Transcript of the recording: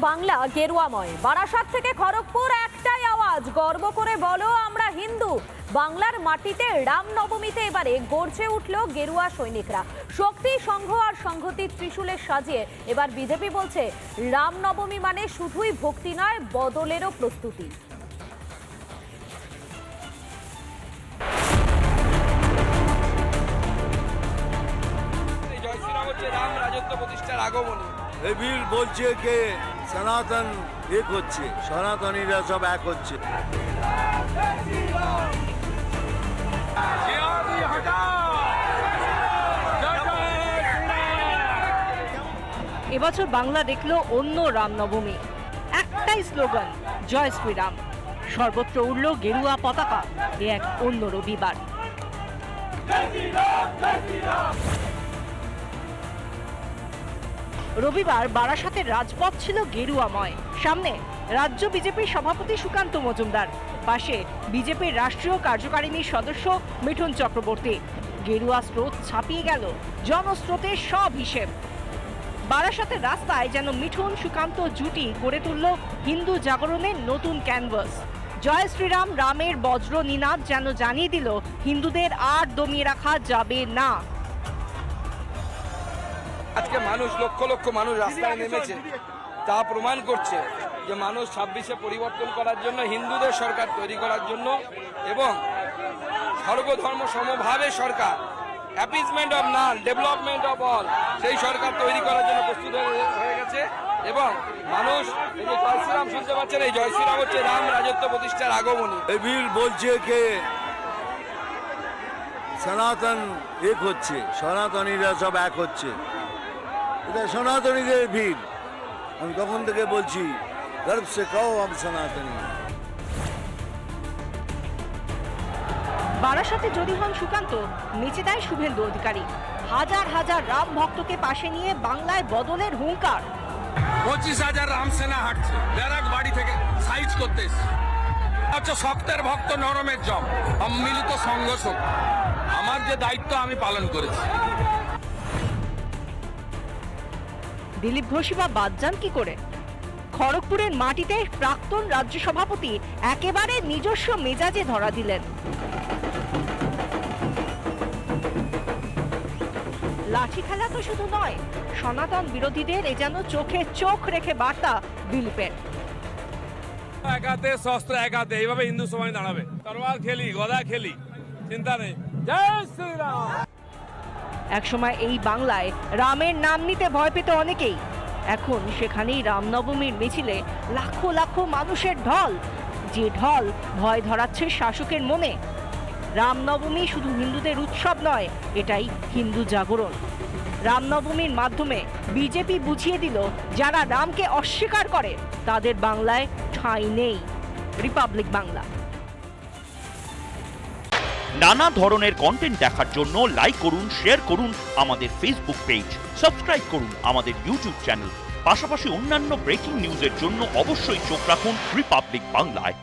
বাংলা গেরুয়াময়। বারাসাত থেকে খড়গপুর একটাই আওয়াজ, গর্ব করে বলো আমরা হিন্দু। বাংলার মাটিতে রামনবমীতে এবারে গর্জে উঠল গেরুয়া সৈনিকরা। শক্তি, সংঘ আর সংহতির ত্রিশূলের সাজিয়ে এবার বিজেপি বলছে রামনবমী মানে শুধুই ভক্তি নয়, বদলেরও প্রস্তুতি। রাম রাজত্ব প্রতিষ্ঠার আগমনী এই বীর বলছে কে সনাতন এক হচ্ছে, সনাতনীরা সব এক হচ্ছে। এবছর বাংলা দেখলো অন্য রামনবমী। একটাই স্লোগান, জয় শ্রীরাম। সর্বত্র উড়ল গেরুয়া পতাকা। এ এক অন্য রবিবার। রবিবার বারাসাতের রাজপথ ছিল গেরুয়াময়। সামনে রাজ্য বিজেপির সভাপতি সুকান্ত মজুমদার, পাশে বিজেপির রাষ্ট্রীয় কার্যকারিণীর সদস্য মিঠুন চক্রবর্তী। গেরুয়া স্রোত ছাপিয়ে গেল জনস্রোতের সব হিসেব। বারাসাতের রাস্তায় যেন মিঠুন সুকান্ত জুটি গড়ে তুলল হিন্দু জাগরণের নতুন ক্যানভাস। জয় শ্রীরাম, রামের বজ্র নিনাদ যেন জানিয়ে দিল হিন্দুদের আর দমিয়ে রাখা যাবে না। আজকে মানুষ, লক্ষ লক্ষ মানুষ রাস্তায় নেমেছে, তা প্রমাণ করছে যে মানুষ 26-এ পরিবর্তন করার জন্য, হিন্দুদের সরকার তৈরি করার জন্য এবং সর্বধর্ম সমভাবে সরকার, appeasement of none, development of all, সেই সরকার তৈরি করার জন্য প্রস্তুত হয়ে গেছে। এবং মানুষ এই যে জয় শ্রীরাম শুনতে পাচ্ছেন, এই জয় শ্রীরাম হচ্ছে রাম রাজত্ব প্রতিষ্ঠার আগমনী। এই বীর বলছে কে সনাতন এক হচ্ছে, সনাতনীরা সব এক হচ্ছে। এটা সনাতনীদের ভিড়। আমি তখন থেকে বলছি, গর্ব সে কও আমি সনাতনী। বারাসাতে যদি হন সুকান্ত, নেচে দেয় শুভেন্দু অধিকারী। হাজার হাজার রাম ভক্তকে পাশে নিয়ে বাংলায় বদলের হুঙ্কার। 25,000 রামসেনা হাঁটছে ব্যারাক বাড়ি থেকে সাইজ করতে এসছে। আচ্ছা, শক্তের ভক্ত নরমের জম, সম্মিলিত সংঘ শক্তি। আমার যে দায়িত্ব আমি পালন করেছি। দিলীপ ঘোষই বা বাদ যান কি করে? খড়গপুরের মাটিতে প্রাক্তন রাজ্য সভাপতি একেবারে নিজস্ব মেজাজে ধরা দিলেন। লাঠি খেলা তো শুধু নয়, সনাতন বিরোধীদের এ যেন চোখে চোখ রেখে বার্তা দিলীপের। একাতে শস্ত্র একাতে, এইভাবে হিন্দু সমাজ দাঁড়াবে। তরোয়াল খেলি, গদা খেলি, চিন্তা নেই। জয় শ্রীরাম। একসময় এই বাংলায় রামের নাম নিতে ভয় পেত অনেকেই। এখন সেখানেই রামনবমীর মিছিলে লাখো লাখো মানুষের ঢল, যে ঢল ভয় ধরাচ্ছে শাসকের মনে। রামনবমী শুধু হিন্দুদের উৎসব নয়, এটাই হিন্দু জাগরণ। রামনবমীর মাধ্যমে বিজেপি বুঝিয়ে দিল, যারা রামকে অস্বীকার করে তাদের বাংলায় ঠাঁই নেই। রিপাবলিক বাংলা। নানা ধরনের কন্টেন্ট দেখার জন্য লাইক করুন, শেয়ার করুন আমাদের ফেসবুক পেজ, সাবস্ক্রাইব করুন আমাদের ইউটিউব চ্যানেল। পাশাপাশি অন্যান্য ব্রেকিং নিউজের জন্য অবশ্যই চোখ রাখুন রিপাবলিক বাংলায়।